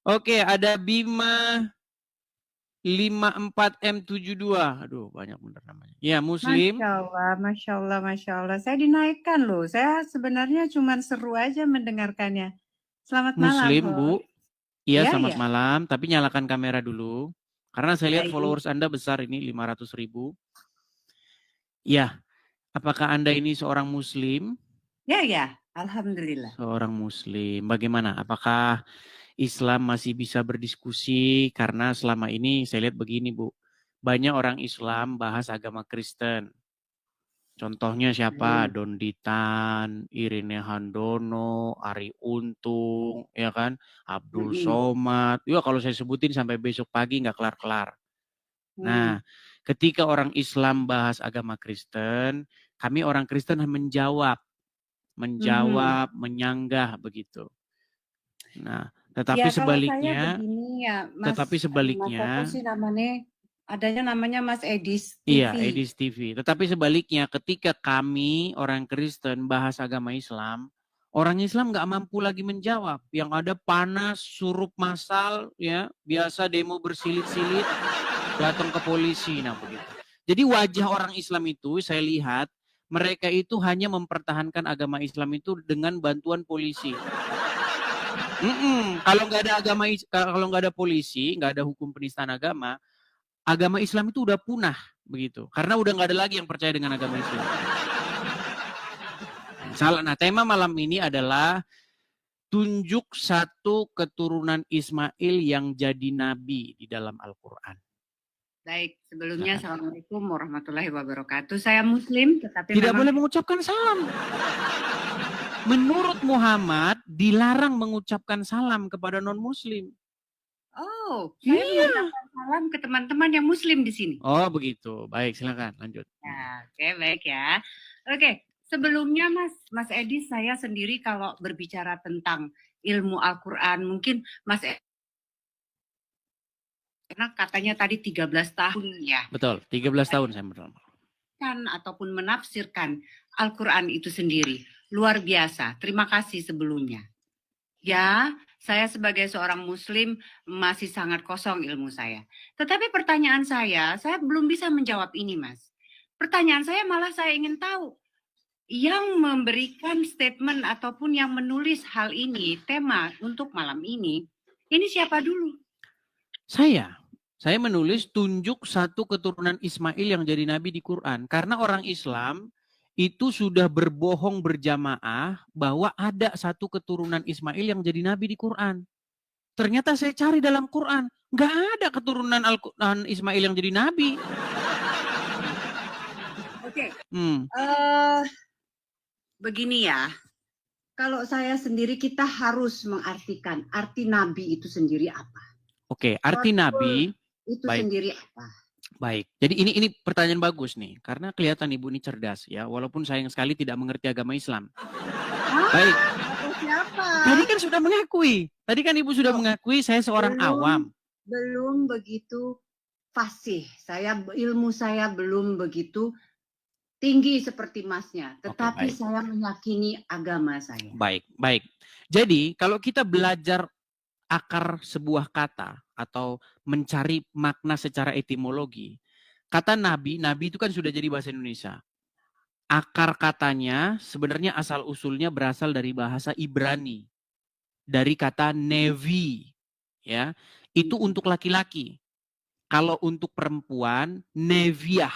Oke, ada Bima 54M72. Aduh, banyak bener namanya. Ya, Muslim. Masya Allah, Masya Allah, Masya Allah. Saya dinaikkan loh. Saya sebenarnya cuma seru aja mendengarkannya. Selamat malam, Muslim, Bu. host. Iya, Ya, selamat ya. malam. Tapi nyalakan kamera dulu. Karena saya lihat Baik. followers Anda besar ini, 500.000. Ya, apakah Anda ini seorang Muslim? Ya, ya. Alhamdulillah. Seorang Muslim. Bagaimana? Apakah Islam masih bisa berdiskusi? Karena selama ini saya lihat begini, Bu. Banyak orang Islam bahas agama Kristen. Contohnya siapa? Don Ditan, Irene Handono, Ari Untung, ya kan? Abdul Somad. Ya kalau saya sebutin sampai besok pagi nggak kelar-kelar. Nah, ketika orang Islam bahas agama Kristen, kami orang Kristen menjawab, menyanggah begitu. Nah, tetapi Ya, kalau saya sebaliknya, begini ya, Mas. tetapi sebaliknya, Mas apa sih namanya? Adanya namanya Mas Edis TV. iya, Edis TV. Tetapi sebaliknya, ketika kami orang Kristen bahas agama Islam, orang Islam nggak mampu lagi menjawab. Yang ada panas, surup massal, ya, biasa demo bersilit-silit, datang ke polisi, nah begitu. Jadi wajah orang Islam itu saya lihat mereka itu hanya mempertahankan agama Islam itu dengan bantuan polisi. Kalau nggak ada agama, kalau nggak ada polisi, nggak ada hukum penistaan agama, agama Islam itu udah punah begitu. Karena udah nggak ada lagi yang percaya dengan agama Islam. Nah, tema malam ini adalah tunjuk satu keturunan Ismail yang jadi nabi di dalam Al-Quran. Baik, sebelumnya Assalamualaikum warahmatullahi wabarakatuh. Saya Muslim, tetapi tidak memang boleh mengucapkan salam. Menurut Muhammad dilarang mengucapkan salam kepada non-Muslim. Oh, saya mengucapkan salam ke teman-teman yang Muslim di sini. Oh, begitu. Baik, silakan lanjut. Nah, oke, baik ya. Oke, sebelumnya Mas Edi, saya sendiri kalau berbicara tentang ilmu Al-Quran, mungkin Mas Edi, karena katanya tadi 13 tahun ya. Betul, 13 tahun saya beramal. Ataupun menafsirkan Al-Quran itu sendiri. Luar biasa. Terima kasih sebelumnya. Ya, saya sebagai seorang Muslim masih sangat kosong ilmu saya. Tetapi pertanyaan saya belum bisa menjawab ini, Mas. Pertanyaan saya malah saya ingin tahu, yang memberikan statement ataupun yang menulis hal ini, tema untuk malam ini siapa dulu? Saya menulis tunjuk satu keturunan Ismail yang jadi nabi di Quran. Karena orang Islam itu sudah berbohong berjamaah bahwa ada satu keturunan Ismail yang jadi nabi di Quran. Ternyata saya cari dalam Quran, nggak ada keturunan Ismail yang jadi nabi. Oke. Begini ya, kalau saya sendiri kita harus mengartikan arti nabi itu sendiri apa. Oke, arti nabi itu baik. Sendiri apa? Baik, jadi ini pertanyaan bagus nih, karena kelihatan Ibu ini cerdas ya, walaupun sayang sekali tidak mengerti agama Islam. Baik. Siapa? Tadi kan sudah mengakui, tadi kan Ibu sudah mengakui saya seorang awam. Belum begitu fasih, ilmu saya belum begitu tinggi seperti Masnya, tetapi saya meyakini agama saya. Baik. Jadi kalau kita belajar akar sebuah kata atau mencari makna secara etimologi, kata nabi itu kan sudah jadi bahasa Indonesia. Akar katanya sebenarnya asal usulnya berasal dari bahasa Ibrani, dari kata nevi, ya. Itu untuk laki-laki. Kalau untuk perempuan, neviah.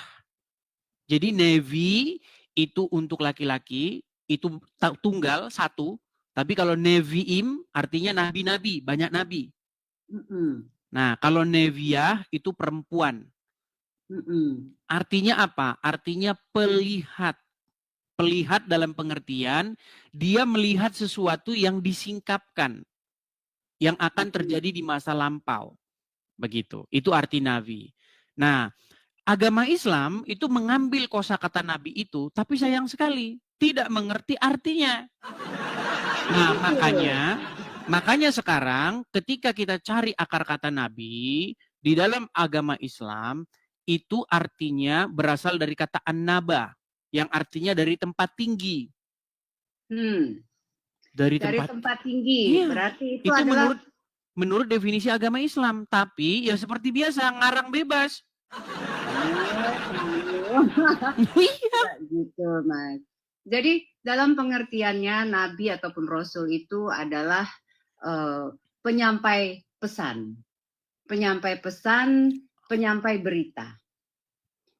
Jadi nevi itu untuk laki-laki, itu tunggal satu. Tapi kalau neviim artinya nabi-nabi, banyak nabi. Nah, kalau neviah itu perempuan. Artinya apa? Artinya pelihat. Pelihat dalam pengertian dia melihat sesuatu yang disingkapkan, yang akan terjadi di masa lampau. Begitu. Itu arti nabi. Nah, agama Islam itu mengambil kosakata nabi itu, tapi sayang sekali tidak mengerti artinya. Nah, makanya sekarang ketika kita cari akar kata nabi di dalam agama Islam, itu artinya berasal dari kata an-naba, yang artinya dari tempat tinggi. Dari tempat tinggi. Iya, berarti itu adalah menurut definisi agama Islam. Tapi ya seperti biasa, ngarang bebas. Iya. Gitu, Mas. Jadi dalam pengertiannya Nabi ataupun Rasul itu adalah penyampai pesan, penyampai berita.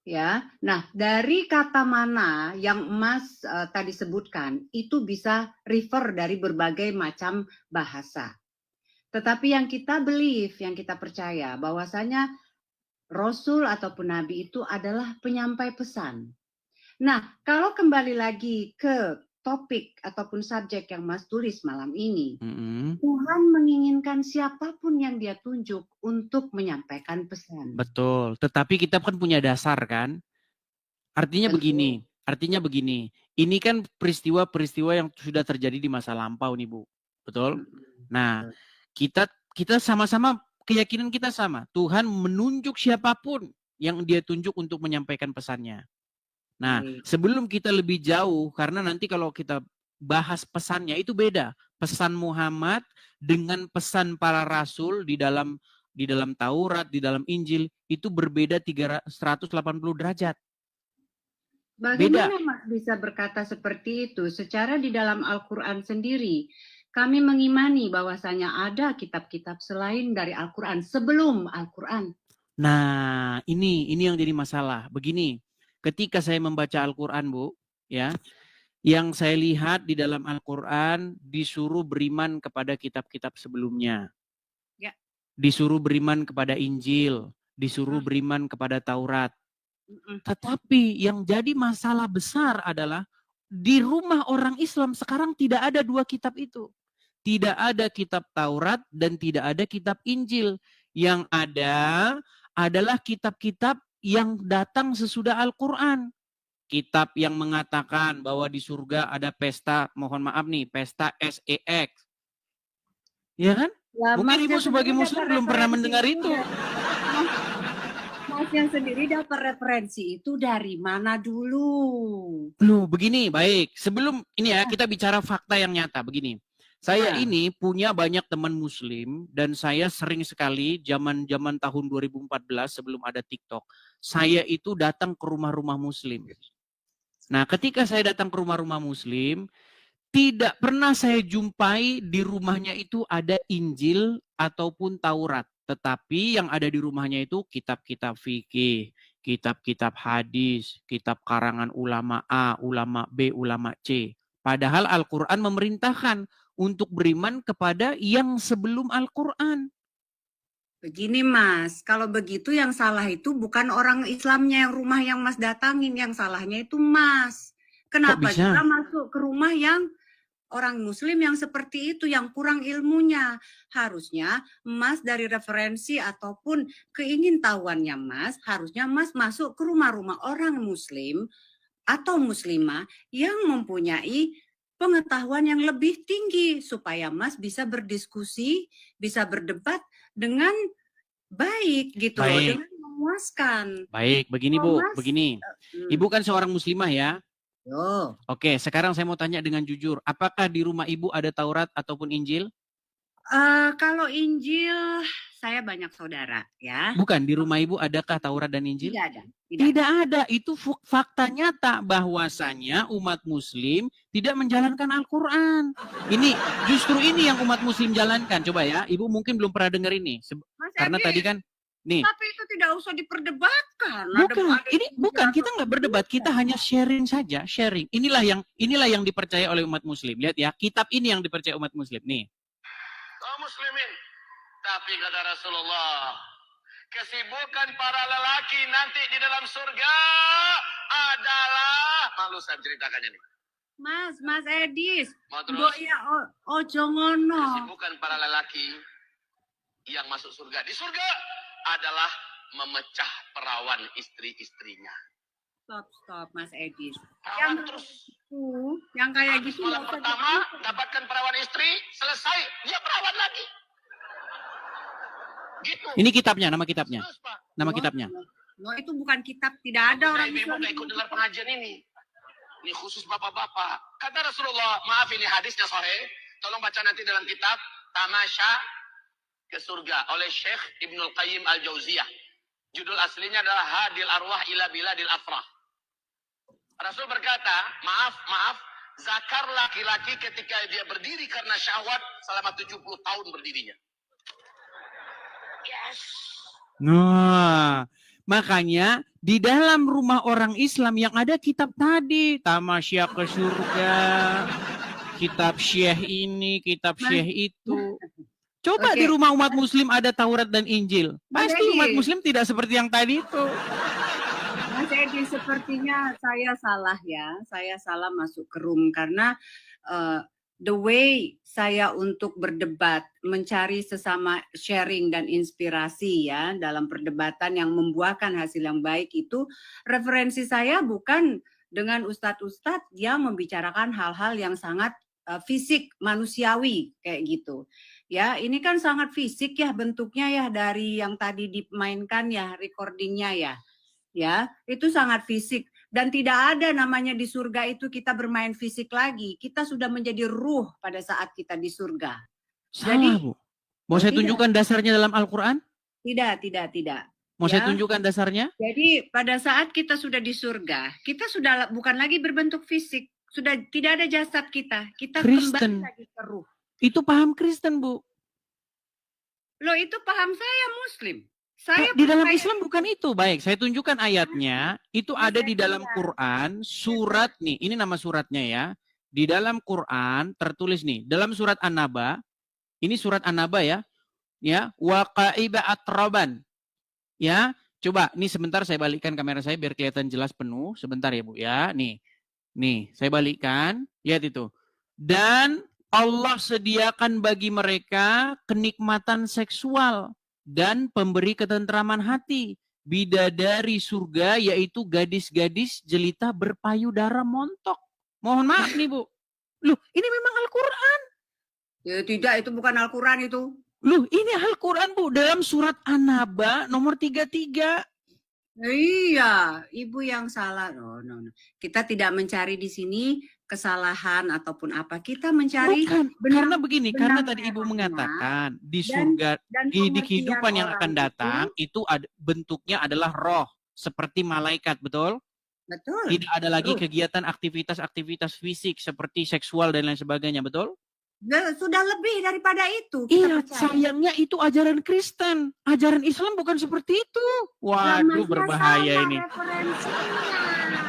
Ya, nah dari kata mana yang Mas tadi sebutkan itu bisa refer dari berbagai macam bahasa. Tetapi yang kita believe, yang kita percaya bahwasanya Rasul ataupun Nabi itu adalah penyampai pesan. Nah, kalau kembali lagi ke topik ataupun subjek yang Mas tulis malam ini, Tuhan menginginkan siapapun yang Dia tunjuk untuk menyampaikan pesan. Betul, tetapi kita kan punya dasar kan? Artinya begini, ini kan peristiwa-peristiwa yang sudah terjadi di masa lampau nih Bu, betul? Nah, kita sama-sama, keyakinan kita sama, Tuhan menunjuk siapapun yang Dia tunjuk untuk menyampaikan pesannya. Nah, sebelum kita lebih jauh, karena nanti kalau kita bahas pesannya itu beda, pesan Muhammad dengan pesan para rasul di dalam Taurat, di dalam Injil itu berbeda 180 derajat. Bagaimana Mas bisa berkata seperti itu? Secara di dalam Al-Quran sendiri, kami mengimani bahwasanya ada kitab-kitab selain dari Al-Quran sebelum Al-Quran. Nah, ini yang jadi masalah. Begini, ketika saya membaca Al-Quran, Bu, ya, yang saya lihat di dalam Al-Quran disuruh beriman kepada kitab-kitab sebelumnya. Ya. Disuruh beriman kepada Injil, disuruh beriman kepada Taurat. Tetapi yang jadi masalah besar adalah di rumah orang Islam sekarang tidak ada dua kitab itu. Tidak ada kitab Taurat dan tidak ada kitab Injil. Yang ada adalah kitab-kitab yang datang sesudah Al-Quran. Kitab yang mengatakan bahwa di surga ada pesta, mohon maaf nih, pesta SEX. Ya kan? Ya, mungkin Ibu sebagai Muslim belum pernah mendengar itu. Mas yang sendiri dapat referensi itu dari mana dulu? Loh, begini, baik. Sebelum ini ya, kita bicara fakta yang nyata. Begini, saya ini punya banyak teman Muslim dan saya sering sekali zaman tahun 2014 sebelum ada TikTok, saya itu datang ke rumah-rumah Muslim. Nah, ketika saya datang ke rumah-rumah Muslim, tidak pernah saya jumpai di rumahnya itu ada Injil ataupun Taurat. Tetapi yang ada di rumahnya itu kitab-kitab fikih, kitab-kitab hadis, kitab karangan ulama A, ulama B, ulama C. Padahal Al-Quran memerintahkan untuk beriman kepada yang sebelum Al-Quran. Begini Mas, kalau begitu yang salah itu bukan orang Islamnya yang rumah yang Mas datangin, yang salahnya itu Mas. Kenapa juga masuk ke rumah yang orang Muslim yang seperti itu, yang kurang ilmunya? Harusnya Mas dari referensi ataupun keingintahuannya Mas, harusnya Mas masuk ke rumah-rumah orang Muslim atau Muslimah yang mempunyai pengetahuan yang lebih tinggi supaya Mas bisa berdiskusi, bisa berdebat dengan baik gitu loh, dengan memuaskan. Baik, begini Bu, begini. Ibu kan seorang Muslimah ya? Oke, sekarang saya mau tanya dengan jujur, apakah di rumah Ibu ada Taurat ataupun Injil? Kalau Injil, saya banyak saudara ya. Bukan, di rumah Ibu adakah Taurat dan Injil? Tidak ada. Tidak ada, itu fakta nyata bahwasanya umat Muslim tidak menjalankan Al-Quran. Ini justru ini yang umat Muslim jalankan. Coba ya, Ibu mungkin belum pernah dengar ini, karena tadi kan nih. Tapi itu tidak usah diperdebatkan. Bukan, kita nggak berdebat, kita hanya sharing saja, sharing. Inilah yang dipercaya oleh umat Muslim. Lihat ya, kitab ini yang dipercaya umat Muslim nih. Kaum muslimin, tapi kata Rasulullah, kesibukan para lelaki nanti di dalam surga adalah, malu saya ceritakannya nih. Mas Edis, ojo ngono. Kesibukan para lelaki yang masuk surga di surga adalah memecah perawan istri-istrinya. Stop, Mas Edis. Yang kayak gitu. Malam pertama dapatkan perawan istri, selesai dia perawan lagi. Gitu. Ini kitabnya, nama kitabnya. Nama kitabnya. No, itu bukan kitab, tidak ada orang Ibu nggak ikut dengar pengajian ini. Ini khusus bapak-bapak. Kata Rasulullah, maaf ini hadisnya sahih. Tolong baca nanti dalam kitab Tamasya ke surga oleh Syekh Ibnul Qayyim Al-Jauziyah. Judul aslinya adalah Hadil Arwah ila Biladil Afrah. Rasul berkata, maaf, zakar laki-laki ketika dia berdiri karena syahwat selama 70 tahun berdirinya. Yes. Nah, makanya di dalam rumah orang Islam yang ada kitab tadi, Tamasya ke Surga, kitab Syekh ini, kitab Syekh itu. Coba di rumah umat Muslim ada Taurat dan Injil. Pasti umat Muslim tidak seperti yang tadi itu. Mas Edi, sepertinya saya salah ya. Saya salah masuk ke room karena the way saya untuk berdebat, mencari sesama sharing dan inspirasi ya dalam perdebatan yang membuahkan hasil yang baik itu, referensi saya bukan dengan ustadz-ustadz yang membicarakan hal-hal yang sangat fisik, manusiawi kayak gitu. Ya, ini kan sangat fisik ya bentuknya ya dari yang tadi dimainkan ya, recordingnya ya. Ya, itu sangat fisik dan tidak ada namanya di surga itu kita bermain fisik lagi. Kita sudah menjadi ruh pada saat kita di surga. Salah, jadi, Bu. Mau saya tunjukkan dasarnya dalam Al-Quran? Tidak. Mau saya tunjukkan dasarnya? Jadi pada saat kita sudah di surga, kita sudah bukan lagi berbentuk fisik, sudah tidak ada jasad kita. Kita Kristen. kembali lagi ke ruh. Itu paham Kristen, Bu. Loh, itu paham saya Muslim. Saya di dalam Islam bukan itu. Baik, saya tunjukkan ayatnya. Itu Mas ada di Edi, dalam Quran. Surat nih, ini nama suratnya ya. Di dalam Quran tertulis nih, dalam surat An-Naba. Ini surat An-Naba ya. Ya, waqa'iba atraban. Ya, coba nih sebentar saya balikkan kamera saya biar kelihatan jelas penuh. Sebentar ya, Bu ya. Nih, saya balikkan. Lihat itu. Dan Allah sediakan bagi mereka kenikmatan seksual dan pemberi ketentraman hati. Bidadari surga yaitu gadis-gadis jelita berpayudara montok. Mohon maaf nih, Bu. Loh, ini memang Al-Quran. Ya, tidak, itu bukan Al-Quran itu. Loh, ini Al-Quran, Bu. Dalam surat An-Naba nomor 33. Iya, Ibu yang salah. No. Kita tidak mencari di sini kesalahan ataupun apa. Kita mencari karena begini, karena tadi Ibu mengatakan di surga, di kehidupan yang akan datang itu bentuknya adalah roh seperti malaikat, betul? Betul. Tidak ada lagi kegiatan aktivitas fisik seperti seksual dan lain sebagainya, betul? Sudah lebih daripada itu. Iya, sayangnya itu ajaran Kristen. Ajaran Islam bukan seperti itu. Waduh, berbahaya ini.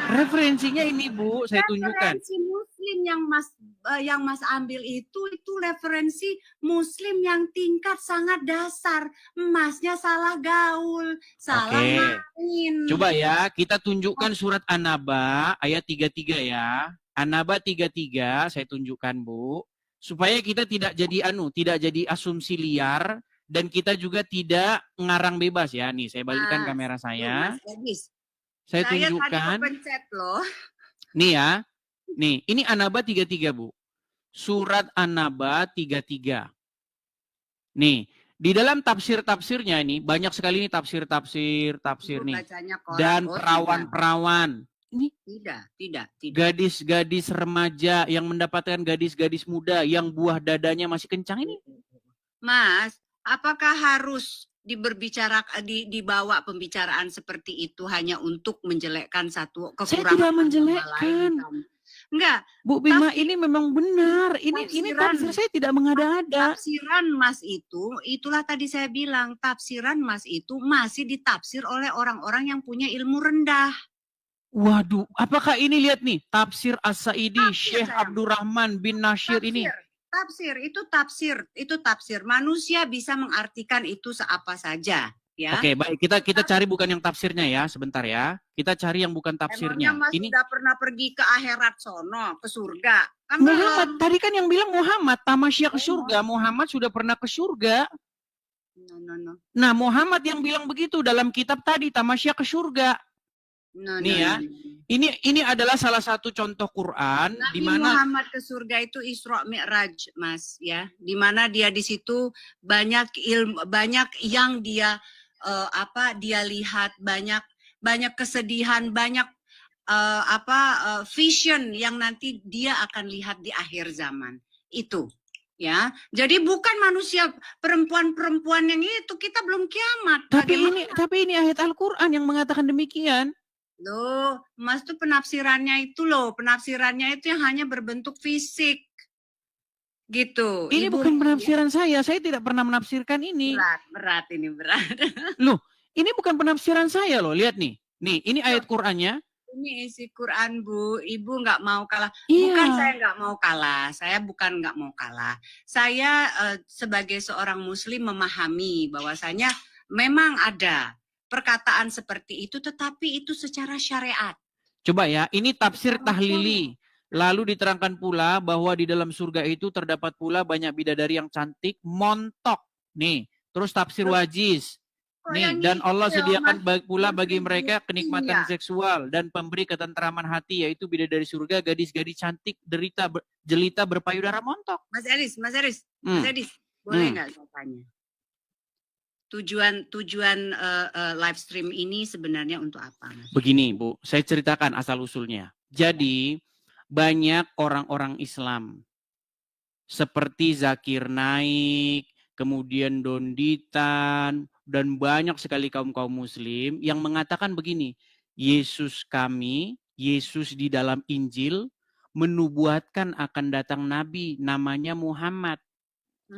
Referensinya ini, Bu, saya tunjukkan. Referensi Muslim yang Mas ambil itu referensi Muslim yang tingkat sangat dasar. Masnya salah gaul, salah main. Coba ya, kita tunjukkan surat An-Naba ayat 33 ya. An-Naba 33 saya tunjukkan, Bu. Supaya kita tidak jadi asumsi liar dan kita juga tidak ngarang bebas ya. Nih, saya balikkan kamera saya. Saya tunjukkan. Loh. Nih ya. Nih, ini An-Naba 33, Bu. Surat An-Naba 33. Nih, di dalam tafsir-tafsirnya ini banyak sekali nih tafsir nih. Dan perawan-perawan. Ini tidak. Gadis-gadis remaja yang mendapatkan gadis-gadis muda yang buah dadanya masih kencang ini. Mas, apakah harus dibawa pembicaraan seperti itu hanya untuk menjelekkan satu kekurangan? Saya tidak menjelekkan. Enggak. Bu Bima, ini memang benar. Ini tafsir saya tidak mengada-ada. Tafsiran Mas itulah tadi saya bilang, tafsiran Mas itu masih ditafsir oleh orang-orang yang punya ilmu rendah. Waduh, apakah ini lihat nih tafsir As-Sa'idi Syekh Abdurrahman bin Nasir ini? Itu tafsir. Manusia bisa mengartikan itu seapa saja, ya. Oke, baik, kita cari bukan yang tafsirnya ya, sebentar ya. Kita cari yang bukan tafsirnya. Emangnya Mas sudah pernah pergi ke akhirat sono, ke surga? Kan Muhammad tadi kan yang bilang Muhammad tamasya ke surga. Muhammad sudah pernah ke surga. No. Nah, Muhammad yang bilang begitu dalam kitab tadi tamasya ke surga. Nih ya, ini adalah salah satu contoh Quran di mana Muhammad ke surga itu Isra Mi'raj, Mas, ya. Di mana dia di situ banyak ilmu, banyak yang dia dia lihat, banyak kesedihan, banyak vision yang nanti dia akan lihat di akhir zaman. Itu Ya, jadi bukan manusia perempuan-perempuan yang itu, kita belum kiamat. Tapi ini ayat Al-Quran yang mengatakan demikian. Loh, Mas tuh penafsirannya itu loh, penafsirannya itu yang hanya berbentuk fisik. Gitu. Ini bukan penafsiran saya tidak pernah menafsirkan ini. Berat ini berat. Loh, ini bukan penafsiran saya loh, lihat nih. Nih, ini ayat Qurannya. Ini isi Quran, Bu. Ibu nggak mau kalah. Iya. Bukan saya nggak mau kalah. Saya bukan nggak mau kalah. Saya sebagai seorang Muslim memahami bahwasanya memang ada perkataan seperti itu, tetapi itu secara syariat. Coba ya, ini tafsir tahlili. Lalu diterangkan pula bahwa di dalam surga itu terdapat pula banyak bidadari yang cantik, montok. Nih, terus tafsir wajiz. Nih, dan Allah sediakan pula bagi mereka kenikmatan seksual dan pemberi ketentraman hati, yaitu bidadari surga, gadis-gadis cantik, jelita berpayudara montok. Mas Eris, boleh nggak saya tanya? Tujuan live stream ini sebenarnya untuk apa, Mas? Begini, Bu, saya ceritakan asal-usulnya. Jadi, banyak orang-orang Islam seperti Zakir Naik, kemudian Donditan, dan banyak sekali kaum-kaum muslim yang mengatakan begini, Yesus kami, Yesus di dalam Injil, menubuatkan akan datang Nabi, namanya Muhammad.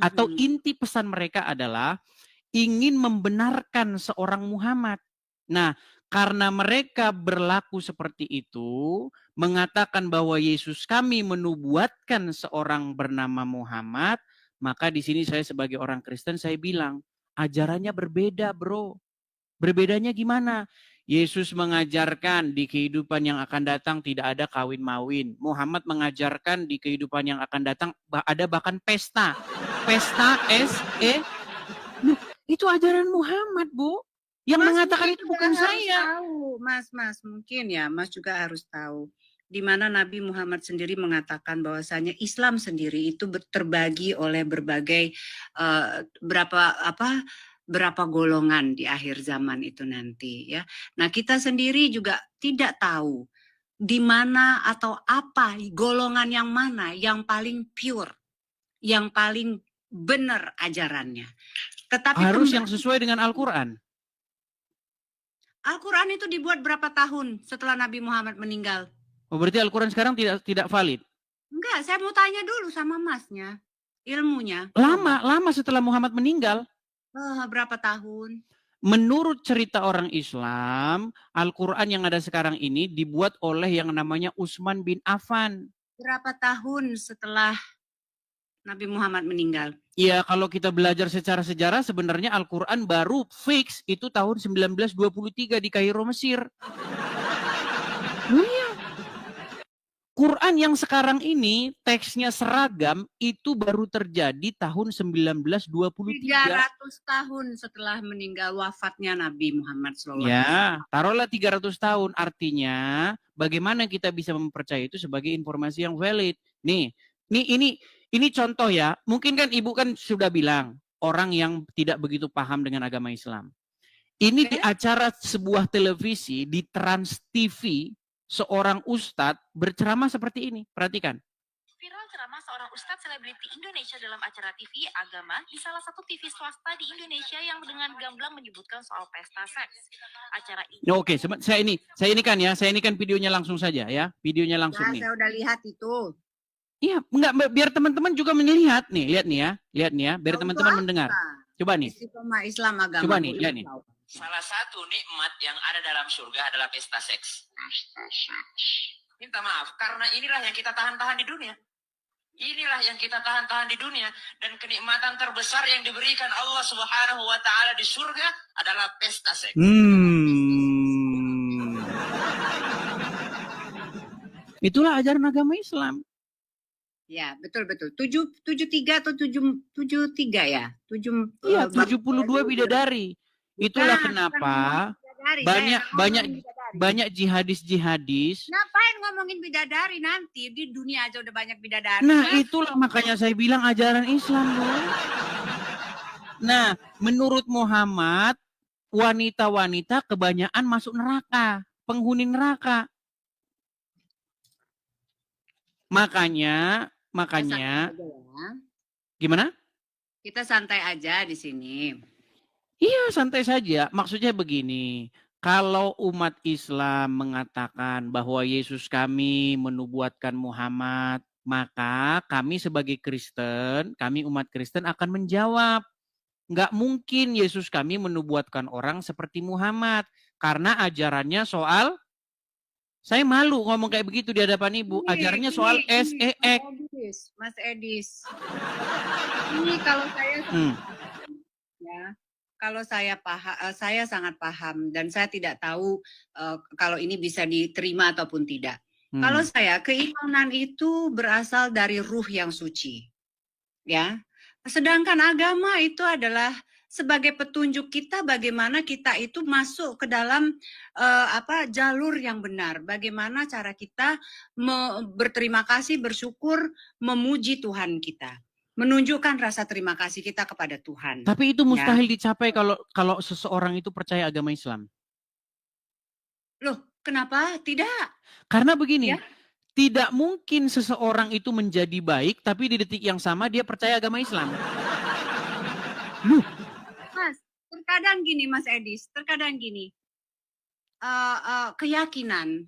Atau inti pesan mereka adalah ingin membenarkan seorang Muhammad. Nah, karena mereka berlaku seperti itu, mengatakan bahwa Yesus kami menubuatkan seorang bernama Muhammad, maka di sini saya sebagai orang Kristen saya bilang, ajarannya berbeda, bro. Berbedanya gimana? Yesus mengajarkan di kehidupan yang akan datang tidak ada kawin-mawin. Muhammad mengajarkan di kehidupan yang akan datang ada bahkan pesta. Pesta S-E. Itu ajaran Muhammad, Bu. Yang Mas mengatakan itu bukan saya. Tahu. Mas, mungkin ya, Mas juga harus tahu. Di mana Nabi Muhammad sendiri mengatakan bahwasanya Islam sendiri itu terbagi oleh berbagai berapa golongan di akhir zaman itu nanti ya. Nah, kita sendiri juga tidak tahu di mana atau apa golongan yang mana yang paling pure, yang paling benar ajarannya. Tetapi harus yang sesuai dengan Al-Quran. Al-Quran itu dibuat berapa tahun setelah Nabi Muhammad meninggal? Oh, berarti Al-Quran sekarang tidak valid? Enggak, saya mau tanya dulu sama Masnya. Ilmunya. Lama setelah Muhammad meninggal. Berapa tahun? Menurut cerita orang Islam, Al-Quran yang ada sekarang ini dibuat oleh yang namanya Utsman bin Affan. Berapa tahun setelah Nabi Muhammad meninggal? Iya, kalau kita belajar secara sejarah sebenarnya Al-Quran baru fix itu tahun 1923 di Kairo, Mesir. Iya. Quran yang sekarang ini teksnya seragam itu baru terjadi tahun 1923. 300 tahun setelah meninggal wafatnya Nabi Muhammad SAW. Ya, taruhlah 300 tahun. Artinya bagaimana kita bisa mempercayai itu sebagai informasi yang valid. Nih, ini contoh ya. Mungkin kan Ibu kan sudah bilang orang yang tidak begitu paham dengan agama Islam. Ini di acara sebuah televisi di Trans TV, seorang ustadz berceramah seperti ini. Perhatikan. Viral ceramah seorang ustadz selebriti Indonesia dalam acara TV agama di salah satu TV swasta di Indonesia yang dengan gamblang menyebutkan soal pesta seks. Acara ini. Oke, saya ini kan videonya langsung saja ya. Videonya langsung nih. Saya udah lihat itu. Iya, enggak, biar teman-teman juga melihat nih. Lihat nih ya, biar teman-teman mendengar. Coba nih. Istiqomah Islam agama. Coba nih, lihat nih. Salah satu nikmat yang ada dalam surga adalah pesta seks. Minta maaf, karena inilah yang kita tahan-tahan di dunia. Inilah yang kita tahan-tahan di dunia. Dan kenikmatan terbesar yang diberikan Allah Subhanahu wa Ta'ala di surga adalah pesta seks. Itulah ajaran agama Islam. Ya, betul. 73 atau 73 ya? 72 bidadari. Itulah kenapa banyak jihadis. Ngapain ngomongin bidadari nanti? Di dunia aja udah banyak bidadari. Nah, itulah makanya saya bilang ajaran Islam, Bu. Nah, menurut Muhammad, wanita-wanita kebanyakan masuk neraka, penghuni neraka. Makanya Gimana? Kita santai aja di sini. Iya, santai saja. Maksudnya begini, kalau umat Islam mengatakan bahwa Yesus kami menubuatkan Muhammad, maka kami sebagai Kristen, kami umat Kristen akan menjawab, nggak mungkin Yesus kami menubuatkan orang seperti Muhammad, karena ajarannya soal, saya malu ngomong kayak begitu di hadapan ibu, ajarannya soal SEX. Mas Edis. Ini kalau saya ya, kalau saya sangat paham dan saya tidak tahu kalau ini bisa diterima ataupun tidak. Kalau saya, keimanan itu berasal dari ruh yang suci. Ya. Sedangkan agama itu adalah sebagai petunjuk kita bagaimana kita itu masuk ke dalam jalur yang benar. Bagaimana cara kita berterima kasih, bersyukur, memuji Tuhan kita. Menunjukkan rasa terima kasih kita kepada Tuhan. Tapi itu mustahil dicapai kalau seseorang itu percaya agama Islam. Loh, kenapa? Tidak. Karena begini, tidak mungkin seseorang itu menjadi baik, tapi di detik yang sama dia percaya agama Islam. Loh. Mas, terkadang gini Mas Edis, keyakinan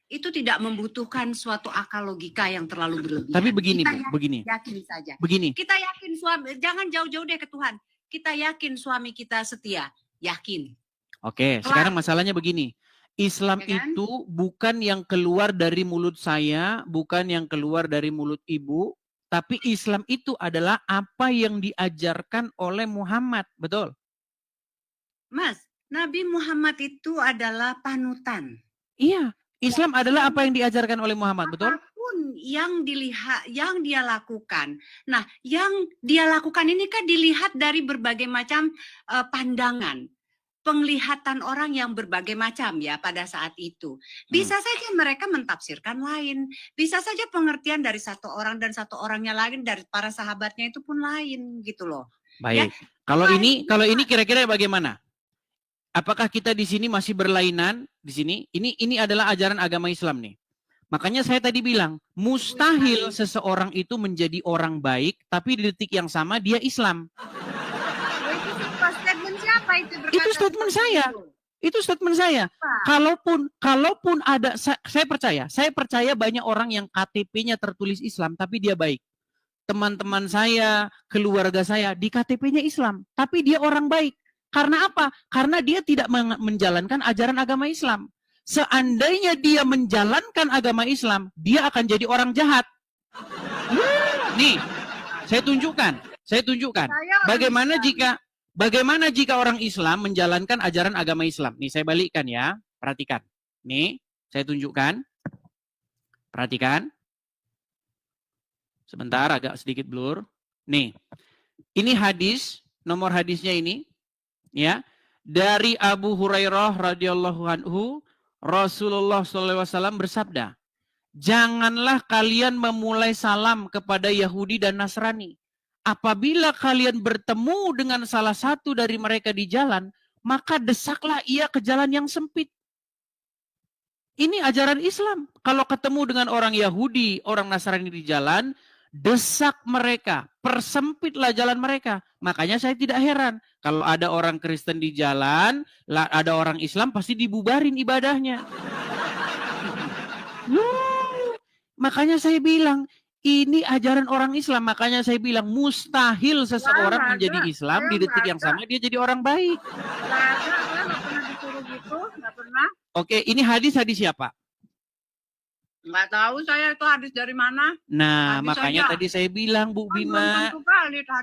itu tidak membutuhkan suatu akal logika yang terlalu berlebihan. Tapi begini, begini. Yakin saja. Begini. Kita yakin suami, jangan jauh-jauh deh ke Tuhan. Kita yakin suami kita setia, yakin. Oke, sekarang masalahnya begini. Islam Ya kan? itu bukan yang keluar dari mulut saya, bukan yang keluar dari mulut ibu, tapi Islam itu adalah apa yang diajarkan oleh Muhammad, betul? Mas, Nabi Muhammad itu adalah panutan. Iya, Islam adalah apa yang diajarkan oleh Muhammad, betul? Apapun yang dilihat, yang dia lakukan. Nah, yang dia lakukan ini kan dilihat dari berbagai macam pandangan. Penglihatan orang yang berbagai macam ya pada saat itu. Bisa saja mereka mentafsirkan lain. Bisa saja pengertian dari satu orang dan satu orangnya lain, dari para sahabatnya itu pun lain gitu loh. Baik. Ya, kalau ini kira-kira bagaimana? Apakah kita di sini masih berlainan di sini? Ini adalah ajaran agama Islam nih. Makanya saya tadi bilang, mustahil seseorang itu menjadi orang baik, tapi di detik yang sama dia Islam. Itu statement saya. Itu statement saya. Kalaupun ada, saya percaya banyak orang yang KTP-nya tertulis Islam, tapi dia baik. Teman-teman saya, keluarga saya, di KTP-nya Islam, tapi dia orang baik. Karena apa? Karena dia tidak menjalankan ajaran agama Islam. Seandainya dia menjalankan agama Islam, dia akan jadi orang jahat. Nih, saya tunjukkan. Bagaimana jika orang Islam menjalankan ajaran agama Islam? Nih, saya balikkan ya. Perhatikan. Nih, saya tunjukkan. Perhatikan. Sebentar, agak sedikit blur. Nih, ini hadis, nomor hadisnya ini. Ya, dari Abu Hurairah radhiyallahu anhu, Rasulullah SAW bersabda, janganlah kalian memulai salam kepada Yahudi dan Nasrani. Apabila kalian bertemu dengan salah satu dari mereka di jalan, maka desaklah ia ke jalan yang sempit. Ini ajaran Islam. Kalau ketemu dengan orang Yahudi, orang Nasrani di jalan, desak mereka, persempitlah jalan mereka. Makanya saya tidak heran kalau ada orang Kristen di jalan, ada orang Islam pasti dibubarin ibadahnya. Makanya saya bilang ini ajaran orang Islam. Makanya saya bilang mustahil seseorang menjadi Islam di detik yang sama dia jadi orang baik. Nggak pernah disuruh gitu, nggak pernah. Oke, ini hadis siapa? Nggak tahu saya itu hadis dari mana. Nah, makanya tadi saya bilang Bu Bima,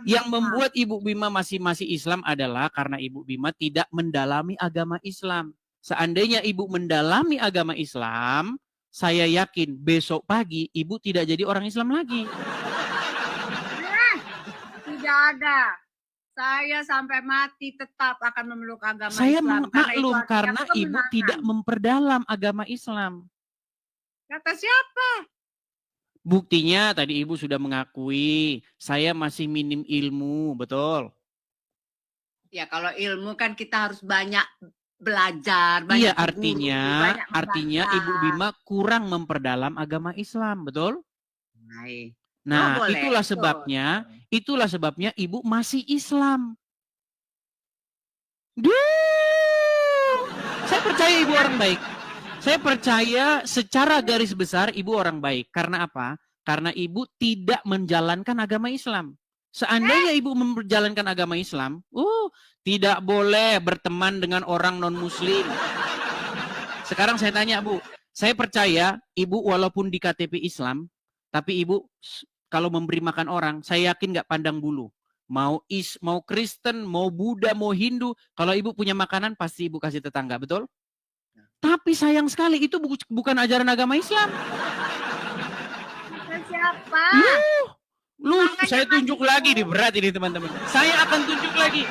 yang membuat Ibu Bima masih Islam adalah karena Ibu Bima tidak mendalami agama Islam. Seandainya Ibu mendalami agama Islam, saya yakin besok pagi Ibu tidak jadi orang Islam lagi. Tidak ada. Saya sampai mati tetap akan memeluk agama saya Islam. Saya maklum karena Ibu tidak memperdalam agama Islam. Kata siapa? Buktinya tadi Ibu sudah mengakui saya masih minim ilmu, betul? Ya kalau ilmu kan kita harus banyak belajar, banyak iya, artinya Ibu Bima kurang memperdalam agama Islam, betul? Baik. Nah, itulah sebabnya Itulah sebabnya ibu masih Islam. Saya percaya ibu orang baik. Saya percaya secara garis besar ibu orang baik. Karena apa? Karena ibu tidak menjalankan agama Islam. Seandainya ibu menjalankan agama Islam, tidak boleh berteman dengan orang non-muslim. Sekarang saya tanya, Bu. Saya percaya ibu walaupun di KTP Islam, tapi ibu kalau memberi makan orang, saya yakin nggak pandang bulu. Mau Kristen, mau Buddha, mau Hindu, kalau ibu punya makanan pasti ibu kasih tetangga, betul? Tapi sayang sekali itu bukan ajaran agama Islam. Siapa? Saya tunjuk lagi nih, berat ini teman-teman. Saya akan tunjuk lagi.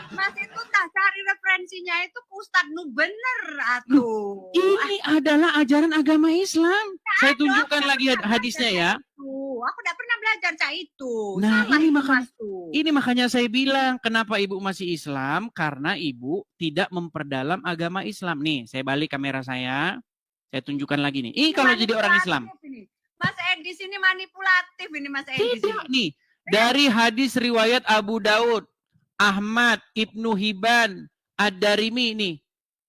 Mas itu tak cari referensinya itu Ustadz nu bener atuh. Ini adalah ajaran agama Islam. Saya tunjukkan lagi hadisnya ya. Aku tidak pernah belajar cak itu. Nah, salah ini makanya saya bilang kenapa ibu masih Islam, karena ibu tidak memperdalam agama Islam. Nih, saya balik kamera saya tunjukkan lagi nih. Ini kalau jadi orang Islam. Ini. Mas Edis ini manipulatif ini Mas Edis. Tidak nih, dari hadis riwayat Abu Daud, Ahmad, Ibnu Hibban, Ad-Darimi nih.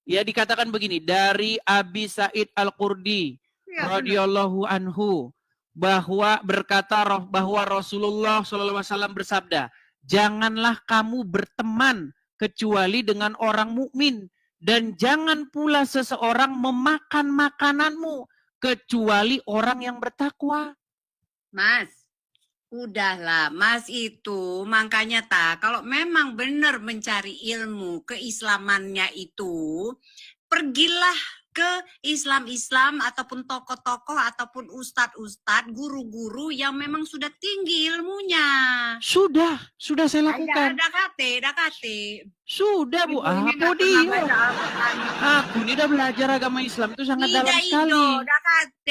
Ya dikatakan begini, dari Abi Sa'id Al-Qurdi radhiyallahu anhu, bahwa Rasulullah SAW bersabda, janganlah kamu berteman kecuali dengan orang mukmin, dan jangan pula seseorang memakan makananmu kecuali orang yang bertakwa. Mas, udahlah, Mas itu makanya kalau memang benar mencari ilmu keislamannya itu, pergilah ke Islam ataupun tokoh-tokoh ataupun ustadz-ustadz, guru-guru yang memang sudah tinggi ilmunya. Sudah saya lakukan. Ada KT. Sudah Bu, apa dia? Aku ini udah belajar agama Islam itu sangat dalam sekali. Udah KT.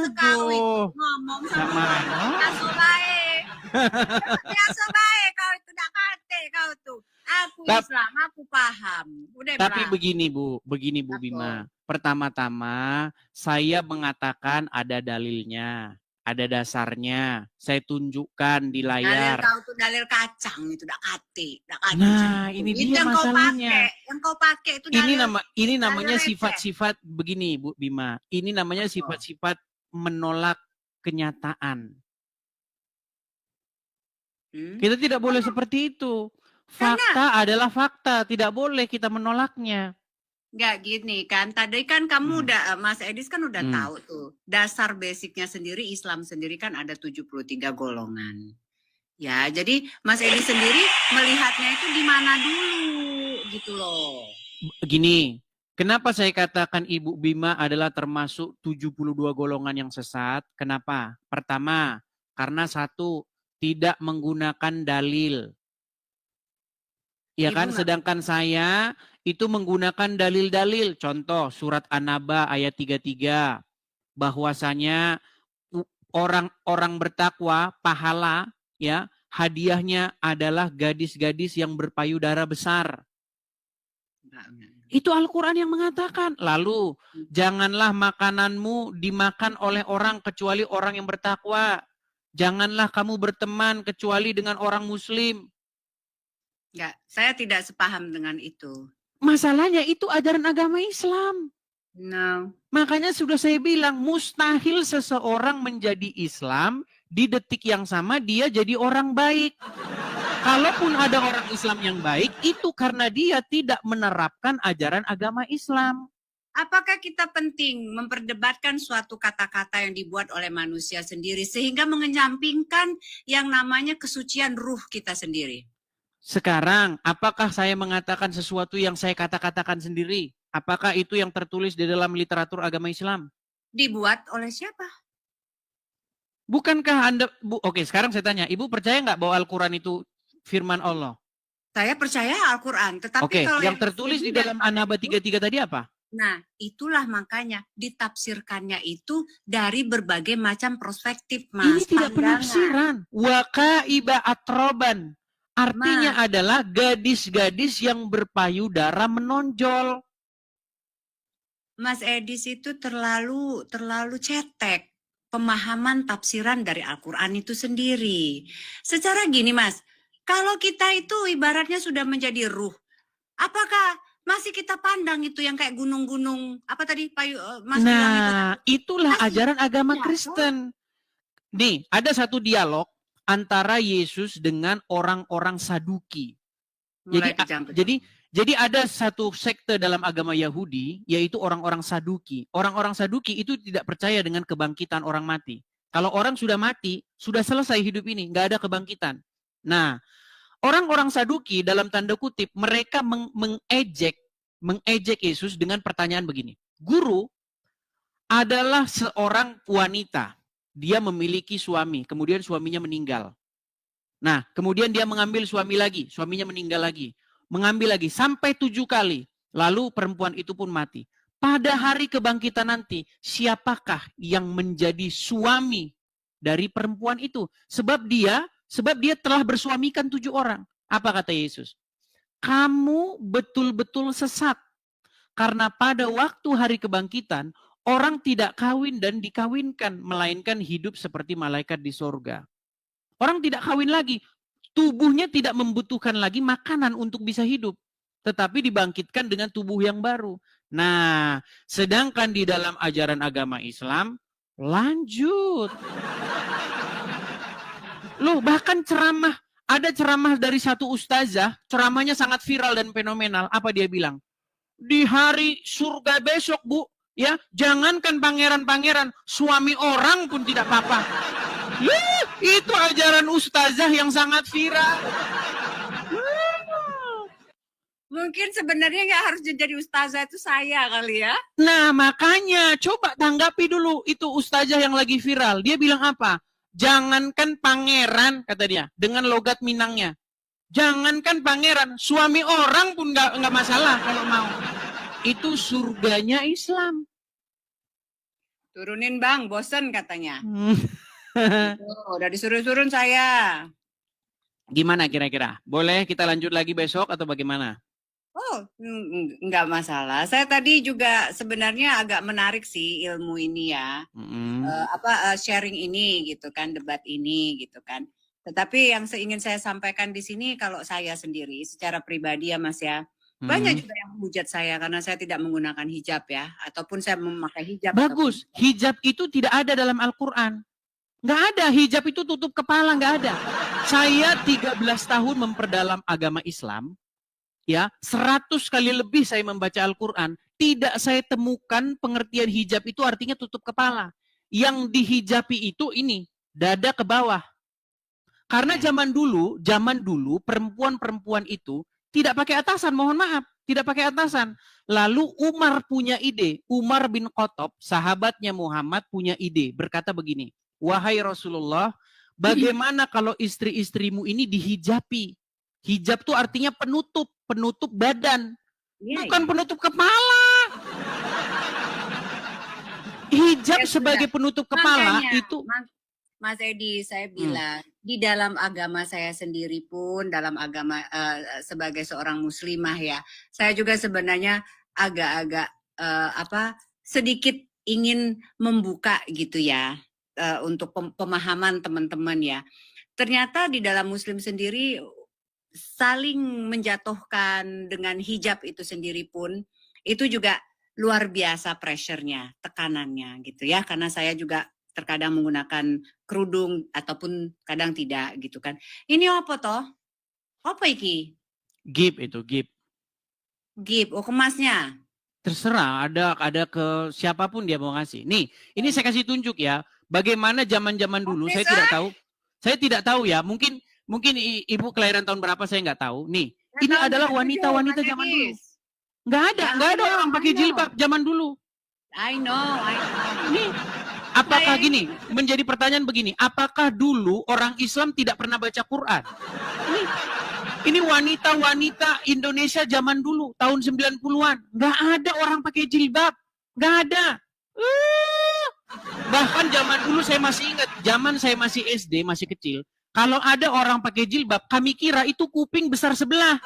Sekali ngomong sama biasa baik. Biasa baik kau itu udah KT kau tuh. Aku Islam, aku paham. Udah tapi begini Bu Bima. Pertama-tama saya mengatakan ada dalilnya, ada dasarnya. Saya tunjukkan di layar. Dalil kau tuh dalil kacang itu udah kate. Nah, ini dia masalahnya. Yang kau pakai itu dalil. Ini namanya sifat-sifat begini Bu Bima. Ini namanya sifat-sifat menolak kenyataan. Kita tidak boleh seperti itu. Fakta adalah fakta, tidak boleh kita menolaknya. Enggak gini kan, tadi kan kamu udah, Mas Edis kan udah tahu tuh, dasar basicnya sendiri, Islam sendiri kan ada 73 golongan. Ya, jadi Mas Edis sendiri melihatnya itu di mana dulu, gitu loh. Gini, kenapa saya katakan Ibu Bima adalah termasuk 72 golongan yang sesat? Kenapa? Pertama, karena satu, tidak menggunakan dalil. Ya kan, sedangkan saya itu menggunakan dalil-dalil. Contoh surat An-Naba ayat 33. Bahwasanya orang bertakwa, pahala, ya, hadiahnya adalah gadis-gadis yang berpayudara besar. Itu Al-Quran yang mengatakan. Lalu, janganlah makananmu dimakan oleh orang kecuali orang yang bertakwa. Janganlah kamu berteman kecuali dengan orang muslim. Enggak, saya tidak sepaham dengan itu. Masalahnya itu ajaran agama Islam. No. Makanya sudah saya bilang, mustahil seseorang menjadi Islam, di detik yang sama dia jadi orang baik. Kalaupun ada orang Islam yang baik, itu karena dia tidak menerapkan ajaran agama Islam. Apakah kita penting memperdebatkan suatu kata-kata yang dibuat oleh manusia sendiri sehingga mengenyampingkan yang namanya kesucian ruh kita sendiri? Sekarang, apakah saya mengatakan sesuatu yang saya kata-katakan sendiri? Apakah itu yang tertulis di dalam literatur agama Islam? Dibuat oleh siapa? Bukankah Anda... Oke, sekarang saya tanya. Ibu percaya nggak bahwa Al-Quran itu firman Allah? Saya percaya Al-Quran. Tetapi Oke, kalau yang tertulis di dalam An-Naba 33 tadi apa? Nah, itulah makanya ditafsirkannya itu dari berbagai macam perspektif, Mas. Ini tidak penafsiran. Waqaiba atroban. Artinya adalah gadis-gadis yang berpayudara menonjol. Mas Edis itu terlalu cetek. pemahaman tafsiran dari Al-Quran itu sendiri. Secara gini Mas, kalau kita itu ibaratnya sudah menjadi ruh, apakah masih kita pandang itu yang kayak gunung-gunung, apa tadi Mas bilang itu? Nah, itulah Masih ajaran agama iya, Kristen. Nih, ada satu dialog antara Yesus dengan orang-orang Saduki. mulai Jadi, kejang-kejang. jadi ada satu sekte dalam agama Yahudi, yaitu orang-orang Saduki. Orang-orang Saduki itu tidak percaya dengan kebangkitan orang mati. Kalau orang sudah mati, sudah selesai hidup ini, nggak ada kebangkitan. Nah, orang-orang Saduki dalam tanda kutip, mereka mengejek Yesus dengan pertanyaan begini. Guru adalah seorang wanita. Dia memiliki suami, kemudian suaminya meninggal. Nah, kemudian dia mengambil suami lagi, suaminya meninggal lagi. Mengambil lagi sampai 7 kali. Lalu perempuan itu pun mati. Pada hari kebangkitan nanti, siapakah yang menjadi suami dari perempuan itu? Sebab dia telah bersuamikan 7 orang. Apa kata Yesus? Kamu betul-betul sesat. Karena pada waktu hari kebangkitan, orang tidak kawin dan dikawinkan, melainkan hidup seperti malaikat di sorga. Orang tidak kawin lagi. Tubuhnya tidak membutuhkan lagi makanan untuk bisa hidup. Tetapi dibangkitkan dengan tubuh yang baru. Nah, sedangkan di dalam ajaran agama Islam, lanjut. Loh, bahkan ceramah. Ada ceramah dari satu ustazah, ceramahnya sangat viral dan fenomenal. Apa dia bilang? Di hari surga besok, Bu, ya, jangankan pangeran-pangeran, suami orang pun tidak apa-apa. Itu ajaran ustazah yang sangat viral. Mungkin sebenarnya nggak harus jadi ustazah itu saya kali ya. Nah, makanya coba tanggapi dulu itu ustazah yang lagi viral. Dia bilang apa? Jangankan pangeran, kata dia, dengan logat Minangnya. Jangankan pangeran, suami orang pun nggak masalah kalau mau. Itu surganya Islam. Turunin Bang, bosen katanya. Udah disuruh-suruh saya. Gimana kira-kira? Boleh kita lanjut lagi besok atau bagaimana? Oh, nggak masalah. Saya tadi juga sebenarnya agak menarik sih ilmu ini ya. Sharing ini gitu kan, debat ini gitu kan. Tetapi yang ingin saya sampaikan di sini kalau saya sendiri secara pribadi ya Mas ya. Banyak juga yang menghujat saya karena saya tidak menggunakan hijab ya. Ataupun saya memakai hijab. Bagus, hijab itu tidak ada dalam Al-Quran. Nggak ada, hijab itu tutup kepala, nggak ada. Saya 13 tahun memperdalam agama Islam. Ya, 100 kali lebih saya membaca Al-Quran, tidak saya temukan pengertian hijab itu artinya tutup kepala. Yang dihijabi itu ini, dada ke bawah. Karena zaman dulu perempuan-perempuan itu tidak pakai atasan, mohon maaf, tidak pakai atasan. Lalu Umar punya ide, Umar bin Khattab, sahabatnya Muhammad punya ide, berkata begini, wahai Rasulullah, bagaimana kalau istri-istrimu ini dihijabi? Hijab itu artinya penutup badan, bukan penutup kepala. Hijab sebagai penutup kepala itu. Mas Edi, saya bilang di dalam agama saya sendiri pun, dalam agama sebagai seorang muslimah ya, saya juga sebenarnya agak-agak sedikit ingin membuka gitu ya untuk pemahaman teman-teman ya. Ternyata di dalam Muslim sendiri saling menjatuhkan dengan hijab itu sendiri pun itu juga luar biasa pressure-nya, tekanannya gitu ya. Karena saya juga terkadang menggunakan kerudung ataupun kadang tidak gitu kan. Ini apa toh? Apa iki? Gip itu, gip. Gip, oh kemasnya. Terserah, ada ke siapapun dia mau ngasih. Nih, ini saya kasih tunjuk ya. Bagaimana zaman-zaman dulu, saya tidak tahu. Saya tidak tahu ya, mungkin ibu kelahiran tahun berapa saya nggak tahu. Nih, ini adalah wanita-wanita zaman dulu. Nggak ada orang pakai jilbab zaman dulu. I know. Nih, apakah gini? Menjadi pertanyaan begini, apakah dulu orang Islam tidak pernah baca Quran? Ini wanita-wanita Indonesia zaman dulu, tahun 90-an. Nggak ada orang pakai jilbab. Nggak ada. Bahkan zaman dulu saya masih ingat, zaman saya masih SD, masih kecil. Kalau ada orang pakai jilbab, kami kira itu kuping besar sebelah.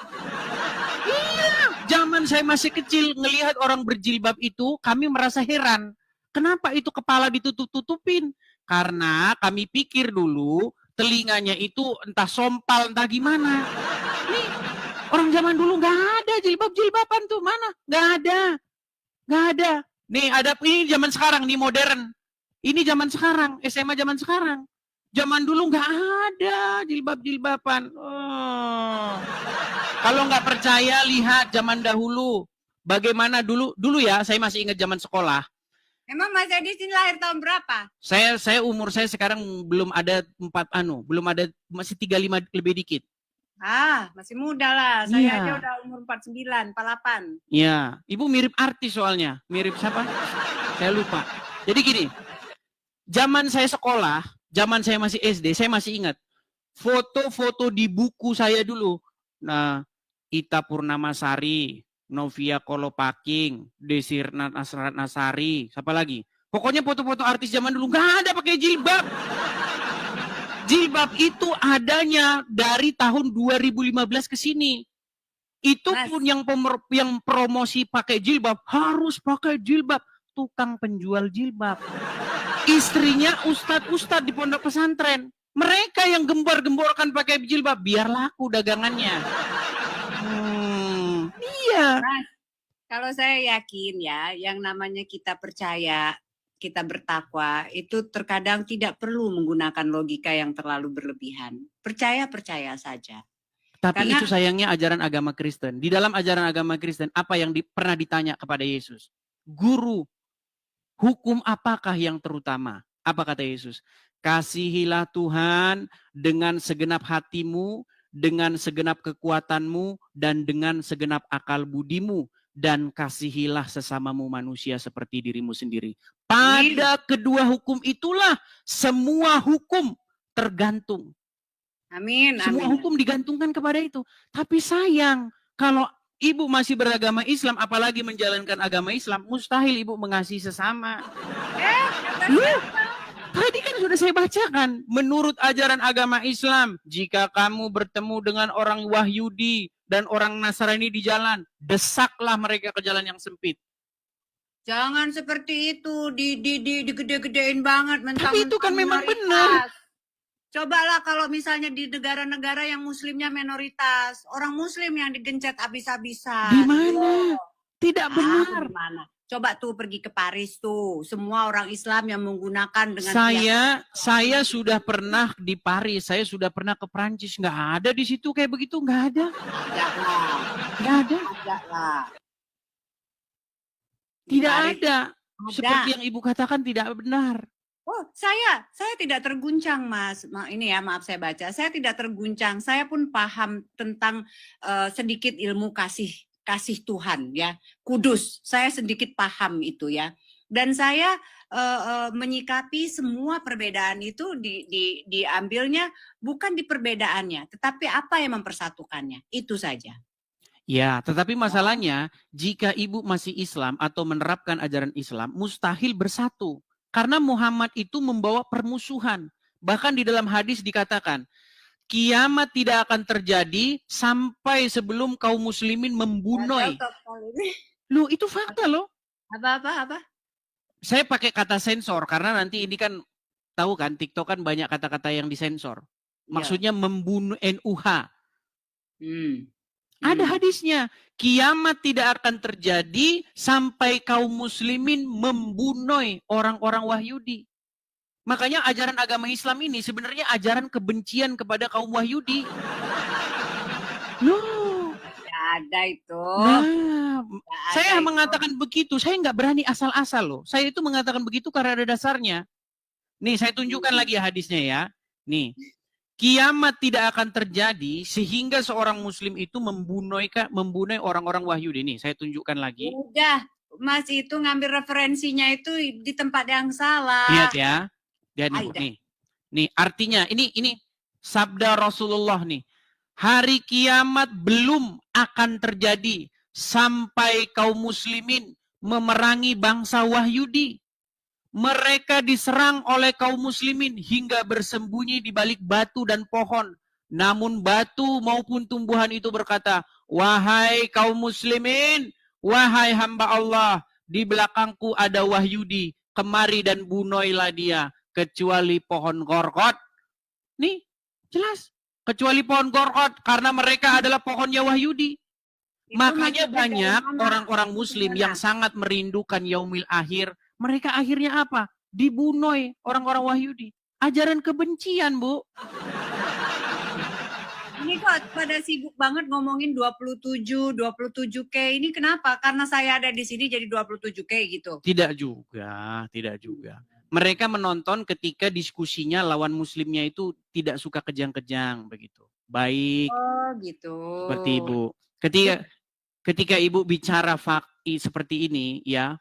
Iya, zaman saya masih kecil, ngelihat orang berjilbab itu, kami merasa heran. Kenapa itu kepala ditutup-tutupin? Karena kami pikir dulu telinganya itu entah sompal, entah gimana. Nih, orang zaman dulu nggak ada jilbab-jilbaban tuh, mana? Nggak ada. Nggak ada. Nih, ada ini zaman sekarang, nih modern. Ini zaman sekarang, SMA zaman sekarang. Zaman dulu nggak ada jilbab-jilbaban. Oh. Kalau nggak percaya, lihat zaman dahulu. Bagaimana dulu ya, saya masih ingat zaman sekolah. Emang Mas Edi sini lahir tahun berapa? Saya umur saya sekarang belum ada belum ada, masih 35 lebih dikit. Ah, masih muda lah. Saya Iya. aja udah umur 49, 48. Iya, Ibu mirip artis soalnya. Mirip siapa? Saya lupa. Jadi gini, zaman saya sekolah, zaman saya masih SD, saya masih ingat foto-foto di buku saya dulu. Nah, Ita Purnamasari, Novia Kolopaking, Desirna Nasari, siapa lagi? Pokoknya foto-foto artis zaman dulu nggak ada pakai jilbab. Jilbab itu adanya dari tahun 2015 ke sini. Itu Mas. pun yang promosi pakai jilbab harus pakai jilbab. Tukang penjual jilbab. Istrinya ustadz-ustadz di pondok pesantren. Mereka yang gembor-gemborkan pakai jilbab biar laku dagangannya. Iya. Mas, kalau saya yakin ya, yang namanya kita percaya, kita bertakwa, itu terkadang tidak perlu menggunakan logika yang terlalu berlebihan. Percaya saja. Tapi Karena- itu sayangnya ajaran agama Kristen. Di dalam ajaran agama Kristen, apa yang pernah ditanya kepada Yesus? Guru, hukum apakah yang terutama? Apa kata Yesus? Kasihilah Tuhan dengan segenap hatimu, dengan segenap kekuatanmu, dan dengan segenap akal budimu. Dan kasihilah sesamamu manusia seperti dirimu sendiri. Pada kedua hukum itulah semua hukum tergantung. Amin. Semua amin. hukum digantungkan kepada itu. Tapi sayang, kalau ibu masih beragama Islam, apalagi menjalankan agama Islam, mustahil ibu mengasihi sesama. Tadi kan sudah saya bacakan. Menurut ajaran agama Islam, jika kamu bertemu dengan orang Wahyudi dan orang Nasrani di jalan, desaklah mereka ke jalan yang sempit. Jangan seperti itu, digede-gedein banget. Tapi itu kan memang benar. Cobalah kalau misalnya di negara-negara yang muslimnya minoritas, orang muslim yang digencet habis-habisan. Di mana? Tidak benar. Di mana? Coba tuh pergi ke Paris tuh, semua orang Islam yang menggunakan dengan Saya sudah pernah di Paris, saya sudah pernah ke Prancis, nggak ada di situ kayak begitu, nggak ada. Nggak ada. Tidak ada. Seperti yang ibu katakan tidak benar. Oh, saya tidak terguncang, Mas. Ini ya, maaf saya baca. Saya tidak terguncang. Saya pun paham tentang sedikit ilmu kasih Tuhan ya. Kudus. Saya sedikit paham itu ya. Dan saya menyikapi semua perbedaan itu diambilnya bukan di perbedaannya, tetapi apa yang mempersatukannya. Itu saja. Ya, tetapi masalahnya jika ibu masih Islam atau menerapkan ajaran Islam, mustahil bersatu. Karena Muhammad itu membawa permusuhan. Bahkan di dalam hadis dikatakan, kiamat tidak akan terjadi sampai sebelum kaum muslimin membunuh. Loh, itu fakta loh. Apa? Saya pakai kata sensor karena nanti ini kan tahu kan TikTok kan banyak kata-kata yang disensor. Maksudnya membunuh NUH. Ada hadisnya, kiamat tidak akan terjadi sampai kaum muslimin membunuh orang-orang Wahyudi. Makanya ajaran agama Islam ini sebenarnya ajaran kebencian kepada kaum Wahyudi. Loh, Tidak ada itu. nah, saya mengatakan begitu, saya nggak berani asal-asal loh. Saya itu mengatakan begitu karena ada dasarnya. Nih, saya tunjukkan lagi ya hadisnya ya. Nih, kiamat tidak akan terjadi sehingga seorang muslim itu membunuh orang-orang Wahyudi. Nih, saya tunjukkan lagi. Udah, Mas itu ngambil referensinya itu di tempat yang salah. Lihat ya. Lihat nih. Nih, artinya ini sabda Rasulullah nih. Hari kiamat belum akan terjadi sampai kaum muslimin memerangi bangsa Wahyudi. Mereka diserang oleh kaum muslimin hingga bersembunyi di balik batu dan pohon. Namun batu maupun tumbuhan itu berkata, wahai kaum muslimin, wahai hamba Allah, di belakangku ada Wahyudi, kemari dan bunuhlah dia. kecuali pohon gorgot. Nih, jelas. Kecuali pohon gorgot karena mereka adalah pohon Yahudi. Itu Makanya maksudnya dari banyak mana? orang-orang Itu muslim gimana? yang sangat merindukan yaumil akhir. Mereka akhirnya apa? Dibunuh orang-orang Yahudi. Ajaran kebencian, Bu. Ini kok pada sibuk banget ngomongin 27K. Ini kenapa? Karena saya ada di sini jadi 27K gitu. Tidak juga, tidak juga. Mereka menonton ketika diskusinya lawan muslimnya itu tidak suka kejang-kejang begitu. Baik, Oh gitu. seperti Ibu. Ketika Ibu bicara seperti ini ya,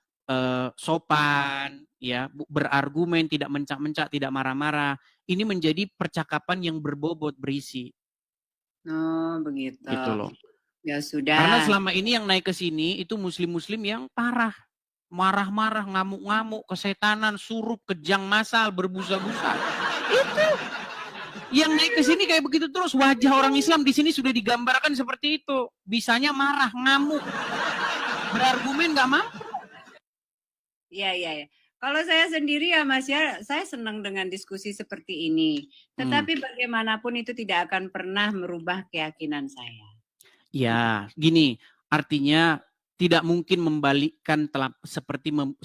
sopan ya, berargumen, tidak mencak-mencak, tidak marah-marah, ini menjadi percakapan yang berbobot, berisi. Oh begitu. Gitu loh. Ya sudah. Karena selama ini yang naik ke sini itu muslim-muslim yang parah. Marah-marah, ngamuk-ngamuk, kesetanan, surup, kejang masal, berbusa-busa. Itu. Yang naik ke sini kayak begitu terus. Wajah orang Islam di sini sudah digambarkan seperti itu. Bisanya marah, ngamuk. Berargumen nggak mampu. Iya. Kalau saya sendiri ya Mas ya, saya senang dengan diskusi seperti ini. Tetapi bagaimanapun itu tidak akan pernah merubah keyakinan saya. Ya, gini, artinya tidak mungkin membalikkan